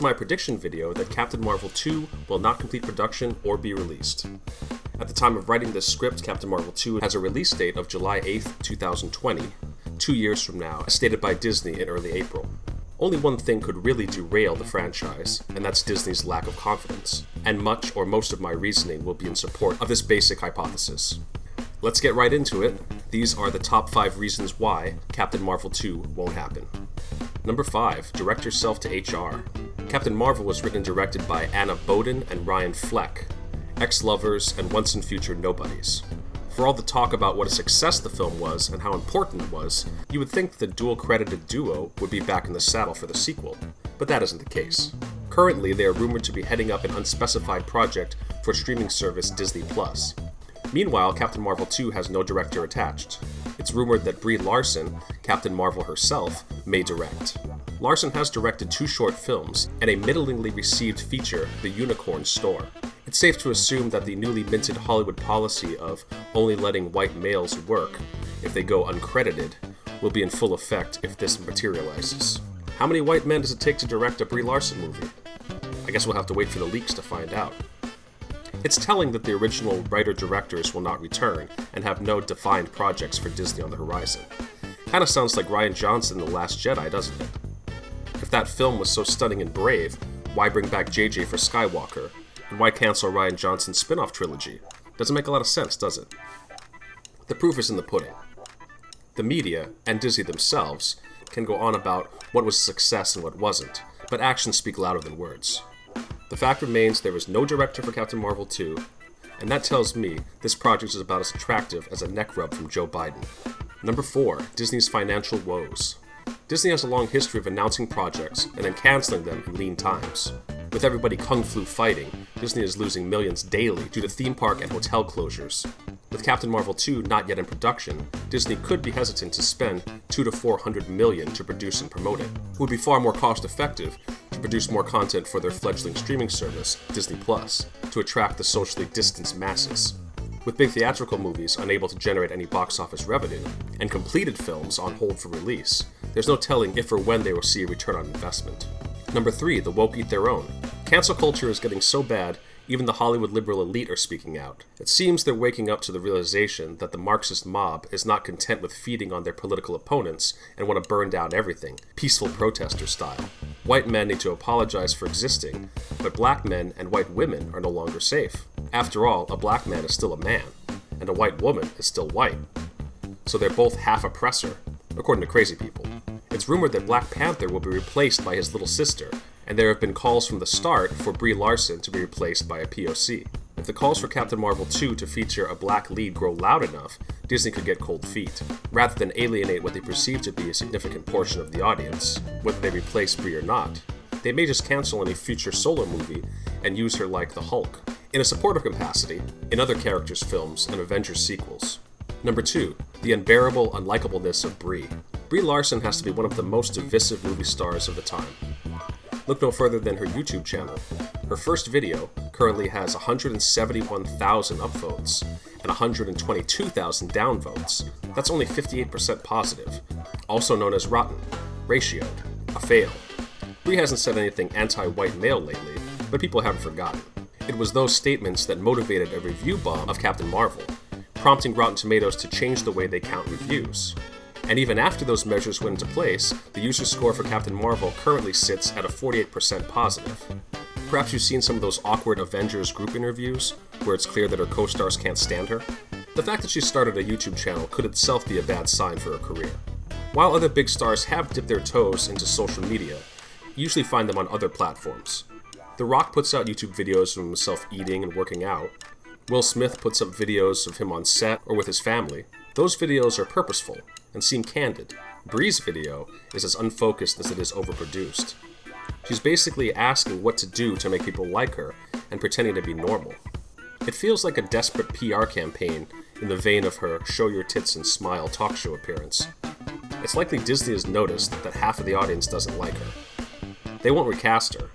my prediction video that Captain Marvel 2 will not complete production or be released. At the time of writing this script, Captain Marvel 2 has a release date of July 8th, 2020, 2 years from now, as stated by Disney in early April. Only one thing could really derail the franchise, and that's Disney's lack of confidence. And much or most of my reasoning will be in support of this basic hypothesis. Let's get right into it. These are the top 5 reasons why Captain Marvel 2 won't happen. Number 5. Direct yourself to HR. Captain Marvel was written and directed by Anna Boden and Ryan Fleck, ex-lovers and once and future nobodies. For all the talk about what a success the film was and how important it was, you would think that the dual-credited duo would be back in the saddle for the sequel, but that isn't the case. Currently, they are rumored to be heading up an unspecified project for streaming service Disney+. Meanwhile, Captain Marvel 2 has no director attached. It's rumored that Brie Larson, Captain Marvel herself, may direct. Larson has directed 2 short films and a middlingly received feature, The Unicorn Store. It's safe to assume that the newly minted Hollywood policy of only letting white males work if they go uncredited will be in full effect if this materializes. How many white men does it take to direct a Brie Larson movie? I guess we'll have to wait for the leaks to find out. It's telling that the original writer-directors will not return and have no defined projects for Disney on the horizon. Kinda sounds like Rian Johnson in The Last Jedi, doesn't it? If that film was so stunning and brave, why bring back JJ for Skywalker? And why cancel Rian Johnson's spin-off trilogy? Doesn't make a lot of sense, does it? The proof is in the pudding. The media, and Disney themselves, can go on about what was a success and what wasn't, but actions speak louder than words. The fact remains there is no director for Captain Marvel 2, and that tells me this project is about as attractive as a neck rub from Joe Biden. Number 4. Disney's financial woes. Disney has a long history of announcing projects and then canceling them in lean times. With everybody kung fu fighting, Disney is losing millions daily due to theme park and hotel closures. With Captain Marvel 2 not yet in production, Disney could be hesitant to spend $200 to $400 million to produce and promote it. It would be far more cost-effective to produce more content for their fledgling streaming service, Disney+, to attract the socially distanced masses. With big theatrical movies unable to generate any box office revenue, and completed films on hold for release, there's no telling if or when they will see a return on investment. Number 3. The woke eat their own. Cancel culture is getting so bad, even the Hollywood liberal elite are speaking out. It seems they're waking up to the realization that the Marxist mob is not content with feeding on their political opponents and want to burn down everything, peaceful protester style. White men need to apologize for existing, but black men and white women are no longer safe. After all, a black man is still a man, and a white woman is still white. So they're both half oppressor, according to crazy people. It's rumored that Black Panther will be replaced by his little sister, and there have been calls from the start for Brie Larson to be replaced by a POC. If the calls for Captain Marvel 2 to feature a black lead grow loud enough, Disney could get cold feet. Rather than alienate what they perceive to be a significant portion of the audience, whether they replace Brie or not, they may just cancel any future solo movie and use her like the Hulk, in a supportive capacity, in other characters' films and Avengers sequels. Number 2. The unbearable unlikableness of Brie. Brie Larson has to be one of the most divisive movie stars of the time. Look no further than her YouTube channel. Her first video currently has 171,000 upvotes and 122,000 downvotes. That's only 58% positive, also known as rotten, ratioed, a fail. Brie hasn't said anything anti-white male lately, but people haven't forgotten. It was those statements that motivated a review bomb of Captain Marvel, prompting Rotten Tomatoes to change the way they count reviews. And even after those measures went into place, the user score for Captain Marvel currently sits at a 48% positive. Perhaps you've seen some of those awkward Avengers group interviews, where it's clear that her co-stars can't stand her. The fact that she started a YouTube channel could itself be a bad sign for her career. While other big stars have dipped their toes into social media, you usually find them on other platforms. The Rock puts out YouTube videos of himself eating and working out. Will Smith puts up videos of him on set or with his family. Those videos are purposeful and seem candid. Brie's video is as unfocused as it is overproduced. She's basically asking what to do to make people like her and pretending to be normal. It feels like a desperate PR campaign in the vein of her show your tits and smile talk show appearance. It's likely Disney has noticed that half of the audience doesn't like her. They won't recast her.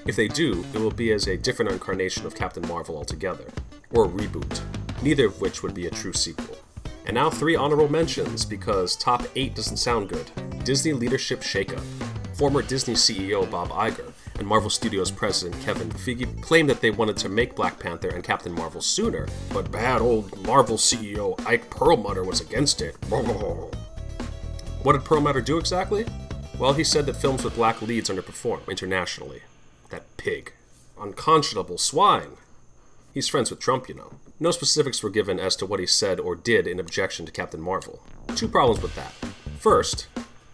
If they do, it will be as a different incarnation of Captain Marvel altogether, or a reboot, neither of which would be a true sequel. And now 3 honorable mentions, because top 8 doesn't sound good. Disney leadership shakeup. Former Disney CEO Bob Iger and Marvel Studios president Kevin Feige claimed that they wanted to make Black Panther and Captain Marvel sooner, but bad old Marvel CEO Ike Perlmutter was against it. What did Perlmutter do exactly? Well, he said that films with black leads underperform internationally. That pig. Unconscionable swine. He's friends with Trump, you know. No specifics were given as to what he said or did in objection to Captain Marvel. Two problems with that. First,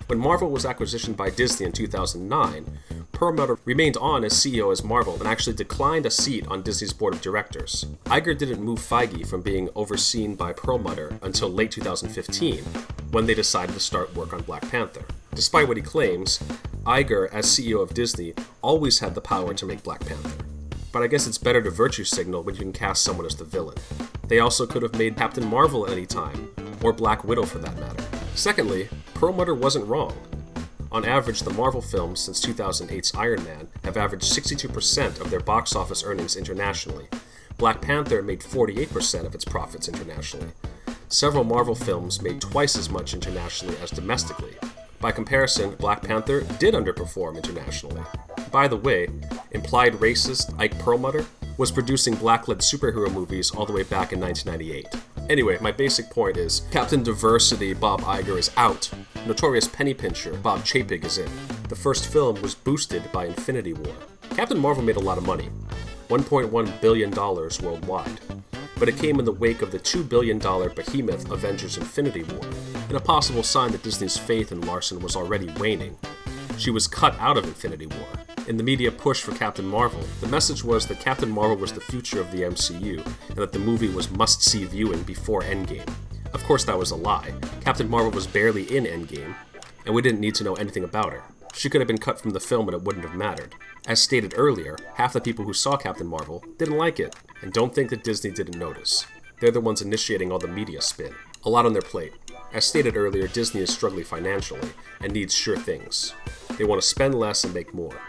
when Marvel was acquisitioned by Disney in 2009, Perlmutter remained on as CEO as Marvel and actually declined a seat on Disney's board of directors. Iger didn't move Feige from being overseen by Perlmutter until late 2015, when they decided to start work on Black Panther. Despite what he claims, Iger, as CEO of Disney, always had the power to make Black Panther. But I guess it's better to virtue signal when you can cast someone as the villain. They also could have made Captain Marvel at any time, or Black Widow for that matter. Secondly, Perlmutter wasn't wrong. On average, the Marvel films since 2008's Iron Man have averaged 62% of their box office earnings internationally. Black Panther made 48% of its profits internationally. Several Marvel films made twice as much internationally as domestically. By comparison, Black Panther did underperform internationally. By the way, implied racist Ike Perlmutter was producing black-led superhero movies all the way back in 1998. Anyway, my basic point is, Captain Diversity Bob Iger is out. Notorious penny pincher Bob Chapek is in. The first film was boosted by Infinity War. Captain Marvel made a lot of money, $1.1 billion worldwide. But it came in the wake of the $2 billion behemoth Avengers Infinity War, and a possible sign that Disney's faith in Larson was already waning. She was cut out of Infinity War. In the media push for Captain Marvel, the message was that Captain Marvel was the future of the MCU, and that the movie was must-see viewing before Endgame. Of course that was a lie. Captain Marvel was barely in Endgame, and we didn't need to know anything about her. She could have been cut from the film and it wouldn't have mattered. As stated earlier, half the people who saw Captain Marvel didn't like it, and don't think that Disney didn't notice. They're the ones initiating all the media spin. A lot on their plate. As stated earlier, Disney is struggling financially and needs sure things. They want to spend less and make more.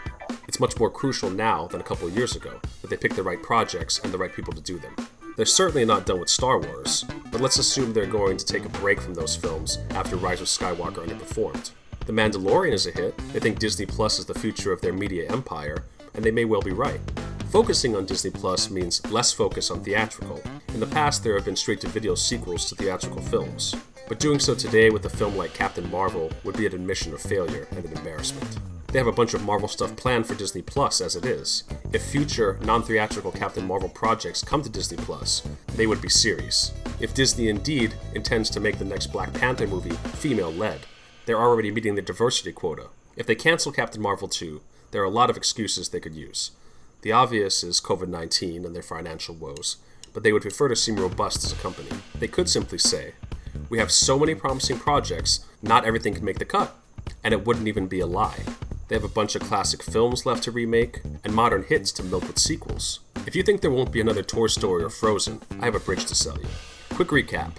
It's much more crucial now than a couple of years ago that they pick the right projects and the right people to do them. They're certainly not done with Star Wars, but let's assume they're going to take a break from those films after Rise of Skywalker underperformed. The Mandalorian is a hit. They think Disney Plus is the future of their media empire, and they may well be right. Focusing on Disney Plus means less focus on theatrical. In the past, there have been straight-to-video sequels to theatrical films, but doing so today with a film like Captain Marvel would be an admission of failure and an embarrassment. They have a bunch of Marvel stuff planned for Disney Plus as it is. If future, non-theatrical Captain Marvel projects come to Disney Plus, they would be serious. If Disney indeed intends to make the next Black Panther movie female-led, they're already meeting the diversity quota. If they cancel Captain Marvel 2, there are a lot of excuses they could use. The obvious is COVID-19 and their financial woes, but they would prefer to seem robust as a company. They could simply say, "We have so many promising projects, not everything can make the cut," and it wouldn't even be a lie. They have a bunch of classic films left to remake, and modern hits to milk with sequels. If you think there won't be another Toy Story or Frozen, I have a bridge to sell you. Quick recap.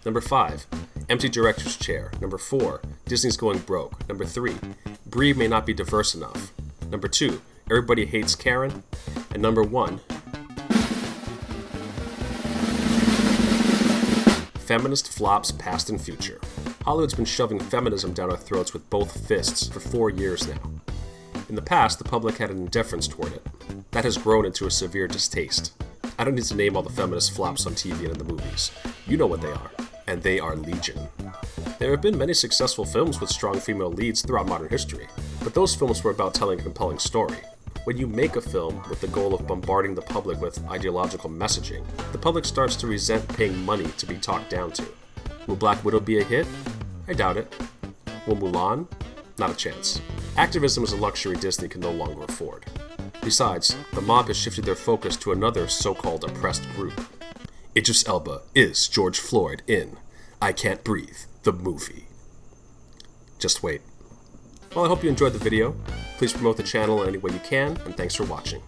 Number 5, empty director's chair. Number 4, Disney's going broke. Number 3, Brie may not be diverse enough. Number 2, everybody hates Karen. And number 1, feminist flops past and future. Hollywood's been shoving feminism down our throats with both fists for 4 years now. In the past, the public had an indifference toward it. That has grown into a severe distaste. I don't need to name all the feminist flops on TV and in the movies. You know what they are. And they are legion. There have been many successful films with strong female leads throughout modern history, but those films were about telling a compelling story. When you make a film with the goal of bombarding the public with ideological messaging, the public starts to resent paying money to be talked down to. Will Black Widow be a hit? I doubt it. Will Mulan? Not a chance. Activism is a luxury Disney can no longer afford. Besides, the mob has shifted their focus to another so-called oppressed group. Idris Elba is George Floyd in I Can't Breathe, the movie. Just wait. Well, I hope you enjoyed the video. Please promote the channel in any way you can, and thanks for watching.